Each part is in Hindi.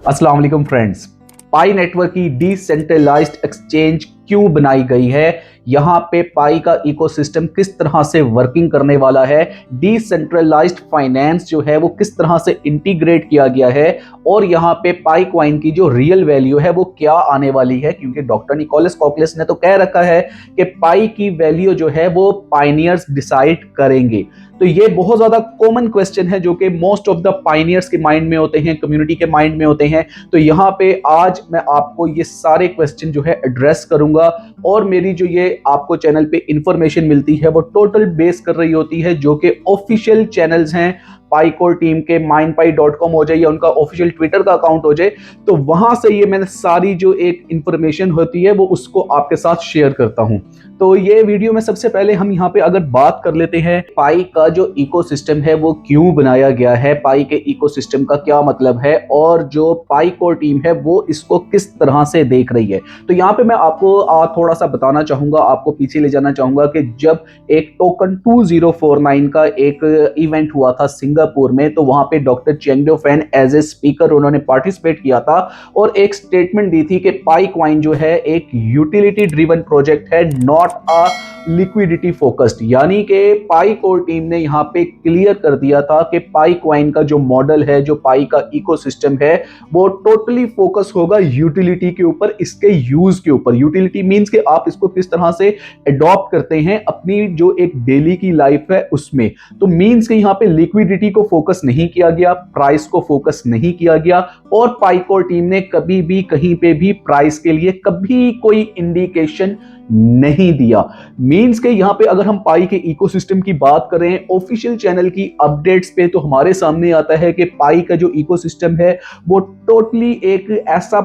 अस्सलाम वालेकुम फ्रेंड्स। पाई नेटवर्क की डिसेंट्रलाइज्ड एक्सचेंज क्यों बनाई गई है, यहाँ पे पाई का इकोसिस्टम किस तरह से वर्किंग करने वाला है, डिसेंट्रलाइज्ड फाइनेंस जो है वो किस तरह से इंटीग्रेट किया गया है और यहाँ पे पाई कॉइन की जो रियल वैल्यू है वो क्या आने वाली है। क्योंकि डॉक्टर निकोलस कॉकलेस ने तो कह रखा है कि पाई की वैल्यू जो है वो पायनियर्स डिसाइड करेंगे। तो ये बहुत ज्यादा कॉमन क्वेश्चन है जो कि मोस्ट ऑफ द पायनियर्स के माइंड में होते हैं, कम्युनिटी के माइंड में होते हैं। तो यहाँ पे आज मैं आपको ये सारे क्वेश्चन जो है एड्रेस करूंगा और मेरी जो ये आपको चैनल पे इंफॉर्मेशन मिलती है वो टोटल बेस कर रही होती है जो कि ऑफिशियल चैनल्स हैं पाई कोर टीम के, mindpie.com हो जाए या उनका ऑफिशियल ट्विटर का अकाउंट हो जाए, तो वहां से ये मैंने सारी जो एक इंफॉर्मेशन होती है वो उसको आपके साथ शेयर करता हूं। तो ये वीडियो में सबसे पहले हम यहाँ पे अगर बात कर लेते हैं पाई का जो इकोसिस्टम है वो क्यों बनाया गया है, पाई के इकोसिस्टम का क्या मतलब है और जो पाई कोर टीम है वो इसको किस तरह से देख रही है। तो यहाँ पे मैं आपको थोड़ा सा बताना चाहूंगा, आपको पीछे ले जाना चाहूंगा कि जब एक टोकन 2049 का एक इवेंट हुआ था सिंगापुर में, तो वहां पे doctor Cheng Do Fan as a speaker उन्होंने पार्टिसिपेट किया था और एक स्टेटमेंट दी थी कि पाई कॉइन जो है एक यूटिलिटी ड्रिवन प्रोजेक्ट है, नॉट अ लिक्विडिटी फोकस्ड। यानी कि पाई कोर टीम ने यहाँ पे क्लियर कर दिया था कि पाई कॉइन का जो मॉडल है, जो पाई का इकोसिस्टम है, वो टोटली फोकस होगा यूटिलिटी के ऊपर, इसके यूज के ऊपर। यूटिलिटी मींस कि आप इसको किस तरह से अडॉप्ट करते हैं अपनी जो एक डेली की लाइफ है उसमें। तो मींस कि यहाँ पे लिक्विडिटी को फोकस नहीं किया गया, प्राइस को फोकस नहीं किया गया और पाई कोर टीम ने कभी भी कहीं पे भी प्राइस के लिए कभी कोई इंडिकेशन नहीं दिया। मींस के यहाँ पे अगर हम पाई के इकोसिस्टम की बात करें ऑफिशियल चैनल की अपडेट्स पे, तो हमारे सामने आता है कि पाई का जो इकोसिस्टम है वो टोटली एक ऐसा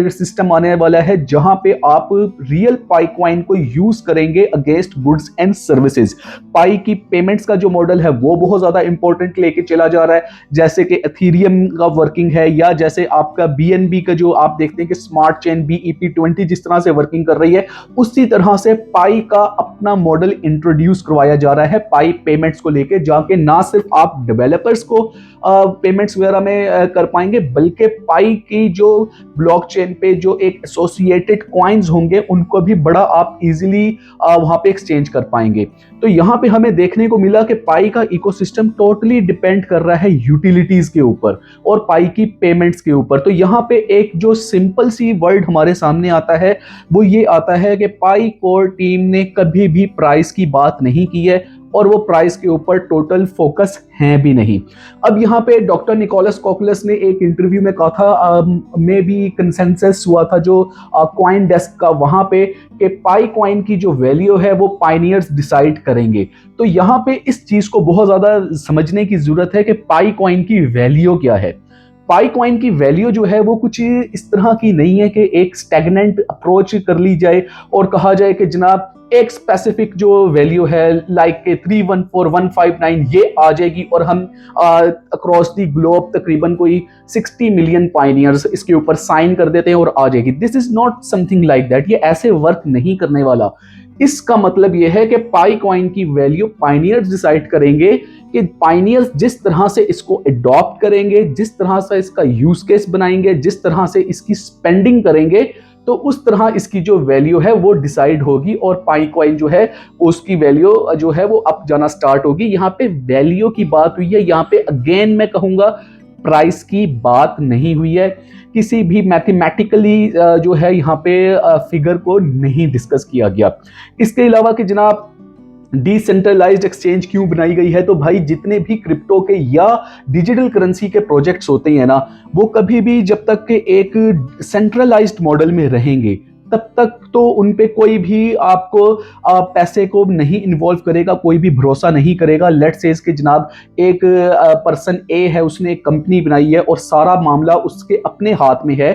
सिस्टम आने वाला है जहां पे आप रियल पाई कॉइन को यूज करेंगे अगेंस्ट गुड्स एंड सर्विसेज। पाई की पेमेंट्स का जो मॉडल है वो बहुत ज्यादा इंपॉर्टेंट लेके चला जा रहा है, जैसे कि एथीरियम का वर्किंग है या जैसे आपका बीएनबी का जो आप देखते हैं कि स्मार्ट चेन BEP20 जिस तरह से वर्किंग कर रही है, उसी तरह से पाई का अपना मॉडल इंट्रोड्यूस करवाया जा रहा है पाई पेमेंट्स को लेके, जाके ना सिर्फ आप डेवलपर्स को पेमेंट्स वगैरह में कर पाएंगे, बल्कि पाई की जो ब्लॉकचेन पे जो एक एसोसिएटेड कॉइन्स होंगे उनको भी बड़ा आप इजीली वहां पे एक्सचेंज कर पाएंगे। तो यहाँ पे हमें देखने को मिला कि पाई का इकोसिस्टम टोटली डिपेंड कर रहा है यूटिलिटीज के ऊपर और पाई की पेमेंट्स के ऊपर। तो यहाँ पे एक जो सिंपल सी वर्ड हमारे सामने आता है वो ये आता है कि पाई कोर टीम ने कभी भी प्राइस की बात नहीं की है और वो प्राइस के ऊपर टोटल फोकस है भी नहीं। अब यहाँ पे डॉक्टर निकोलस कॉकलेस ने एक इंटरव्यू में कहा था, में भी कंसेंसस हुआ था जो कॉइन डेस्क का, वहां पे कि पाई कॉइन की जो वैल्यू है वो पायनियर्स डिसाइड करेंगे। तो यहाँ पे इस चीज को बहुत ज्यादा समझने की जरूरत है कि पाई कॉइन की वैल्यू क्या है। पाई कॉइन की वैल्यू जो है वो कुछ इस तरह की नहीं है कि एक स्टैग्नेंट अप्रोच कर ली जाए और कहा जाए कि जनाब एक स्पेसिफिक जो वैल्यू है लाइक 314159 ये आ जाएगी और हम अक्रॉस दी ग्लोब तकरीबन कोई 60 मिलियन पायनियर्स इसके ऊपर साइन कर देते हैं और आ जाएगी। This is not something like that. ये ऐसे वर्क नहीं करने वाला। इसका मतलब यह है कि पाई कॉइन की वैल्यू पायनियर्स डिसाइड करेंगे कि पायनियर्स जिस तरह से इसको अडॉप्ट करेंगे, जिस तरह से इसका यूज केस बनाएंगे, जिस तरह से इसकी स्पेंडिंग करेंगे, तो उस तरह इसकी जो वैल्यू है वो डिसाइड होगी और पाई कॉइन जो है उसकी वैल्यू जो है वो अप जाना स्टार्ट होगी। यहाँ पे वैल्यू की बात हुई है, यहाँ पे अगेन मैं कहूंगा प्राइस की बात नहीं हुई है, किसी भी मैथमेटिकली जो है यहाँ पे फिगर को नहीं डिस्कस किया गया। इसके अलावा कि जनाब डिसेंट्रलाइज्ड एक्सचेंज क्यों बनाई गई है, तो भाई जितने भी क्रिप्टो के या डिजिटल करेंसी के प्रोजेक्ट्स होते हैं ना, वो कभी भी जब तक के एक सेंट्रलाइज्ड मॉडल में रहेंगे तब तक तो उन पे कोई भी आपको पैसे को नहीं इन्वॉल्व करेगा, कोई भी भरोसा नहीं करेगा। लेट्स से कि जनाब एक पर्सन ए है, उसने एक कंपनी बनाई है और सारा मामला उसके अपने हाथ में है,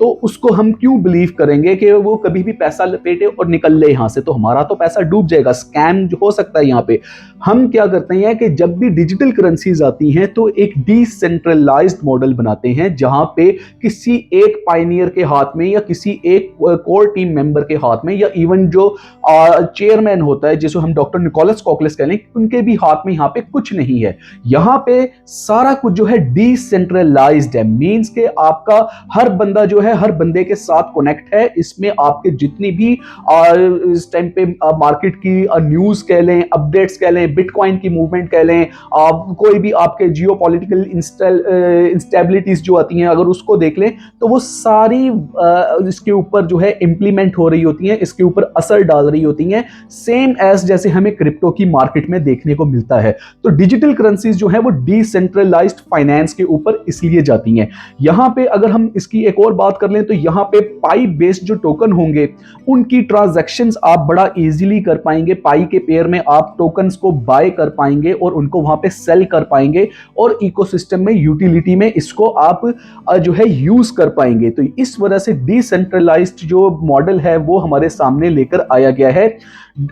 तो उसको हम क्यों बिलीव करेंगे कि वो कभी भी पैसा लपेटे और निकल ले यहां से, तो हमारा तो पैसा डूब जाएगा, स्कैम हो सकता है यहाँ पे। हम क्या करते हैं कि जब भी डिजिटल करेंसीज आती हैं तो एक डिसेंट्रलाइज्ड मॉडल बनाते हैं जहां पे किसी एक पायनियर के हाथ में या किसी एक कोर टीम मेंबर के हाथ में या इवन जो चेयरमैन होता है जिसको हम डॉक्टर निकोलस कॉकलेस कह लें, उनके भी हाथ में यहाँ पे कुछ नहीं है। यहाँ पे सारा कुछ जो है डिसेंट्रलाइज्ड है, मींस के आपका हर बंदा जो है हर बंदे के साथ कनेक्ट है। इसमें आपके जितनी भी इस टाइम पे मार्केट की न्यूज कह लें, अपडेट्स कह लें, बिटकॉइन की मूवमेंट कह लें, कोई भी आपके जियो पॉलिटिकल इंस्टेबिलिटीज जो आती हैं अगर उसको देख लें तो वो सारी इसके ऊपर जो है इंप्लीमेंट हो रही होती हैं, इसके ऊपर असर डाल रही होती हैं, सेम एज जैसे हमें क्रिप्टो की मार्केट में देखने को मिलता है। तो डिजिटल करेंसीज जो है वो डिसेंट्रलाइज्ड फाइनेंस के ऊपर इसलिए जाती हैं। यहां पे अगर हम इसकी एक और बात कर लें तो यहां पे पाई बेस्ड जो टोकन होंगे उनकी ट्रांजैक्शंस आप बड़ा इजीली कर पाएंगे। पाई के पेयर में आप टोकन्स को बाय कर पाएंगे और उनको वहां पे सेल कर पाएंगे और इकोसिस्टम में यूटिलिटी में इसको आप जो है यूज कर पाएंगे। तो इस वजह से डिसेंट्रलाइज्ड जो मॉडल है वो हमारे सामने लेकर आया गया है।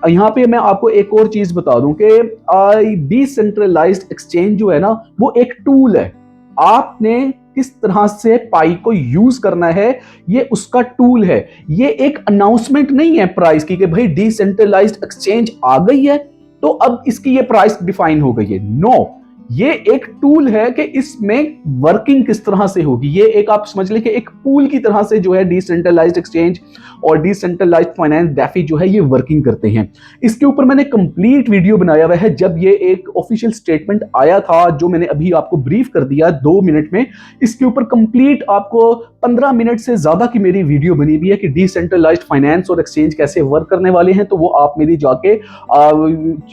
यहां पे मैं आपको एक और चीज बता दूं कि डिसेंट्रलाइज्ड एक्सचेंज जो है ना वो एक टूल है। आपने किस तरह से पाई को यूज करना है ये उसका टूल है। ये एक अनाउंसमेंट नहीं है प्राइस की कि भाई डिसेंट्रलाइज्ड एक्सचेंज आ गई है तो अब इसकी ये प्राइस डिफाइन हो गई है। नो, ये एक टूल है कि इसमें वर्किंग किस तरह से होगी। ये एक आप समझ लें कि एक पूल की तरह से जो है डिसेंट्रलाइज्ड एक्सचेंज और डिसेंट्रलाइज्ड फाइनेंस डेफी जो है ये वर्किंग करते हैं। इसके ऊपर मैंने कंप्लीट वीडियो बनाया हुआ है। जब ये एक ऑफिशियल स्टेटमेंट आया था जो मैंने अभी आपको ब्रीफ कर दिया 2 मिनट में, इसके ऊपर कंप्लीट आपको 15 मिनट से ज्यादा की मेरी वीडियो बनी हुई है कि डिसेंट्रलाइज्ड फाइनेंस और एक्सचेंज कैसे वर्क करने वाले हैं, तो वो आप मेरी जाके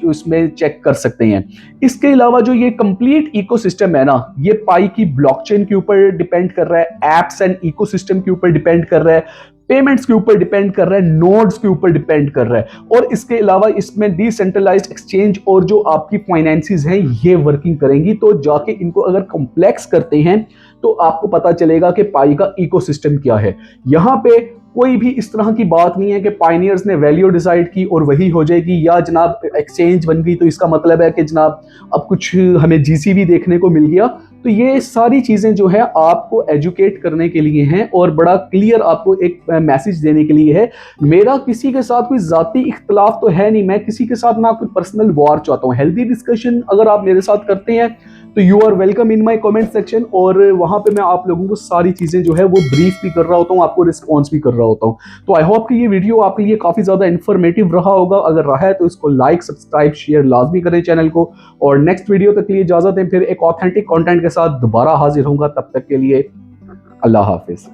उसमें चेक कर सकते हैं। इसके अलावा जो ये कंप्लीट इकोसिस्टम है ना, ये पाई की ब्लॉकचेन के ऊपर डिपेंड कर रहा है, एप्स एंड इकोसिस्टम के ऊपर डिपेंड कर रहा है, पेमेंट्स के ऊपर डिपेंड कर रहा है, नोड्स के ऊपर डिपेंड कर रहा है। और इसके अलावा इसमें डिसेंट्रलाइज्ड एक्सचेंज और जो आपकी फाइनेंसिस हैं ये वर्किंग करेंगी। तो जाके इनको अगर कॉम्प्लेक्स करते हैं तो आपको पता चलेगा कि पाई का इकोसिस्टम क्या है। यहां पे कोई भी इस तरह की बात नहीं है कि पायनियर्स ने वैल्यू डिसाइड की और वही हो जाएगी, या जनाब एक्सचेंज बन गई तो इसका मतलब है कि जनाब अब कुछ हमें जीसीबी देखने को मिल गया। तो ये सारी चीजें जो है आपको एजुकेट करने के लिए हैं और बड़ा क्लियर आपको एक मैसेज देने के लिए है। मेरा किसी के साथ कोई जाती इख्तलाफ तो है नहीं, मैं किसी के साथ ना कोई पर्सनल वॉर चाहता हूँ। हेल्दी डिस्कशन अगर आप मेरे साथ करते हैं तो you are welcome in my comment section, और वहां पे मैं आप लोगों को सारी चीजें जो है वो ब्रीफ भी कर रहा होता हूँ, आपको रिस्पॉन्स भी कर रहा होता हूँ। तो आई होप कि ये वीडियो आपके लिए काफी ज्यादा इन्फॉर्मेटिव रहा होगा। अगर रहा है तो इसको लाइक, सब्सक्राइब, शेयर लाजमी करें चैनल को। और नेक्स्ट वीडियो तक के लिए इजाजत दें, फिर एक ऑथेंटिक कंटेंट के साथ दोबारा हाजिर होऊंगा। तब तक के लिए अल्लाह हाफिज।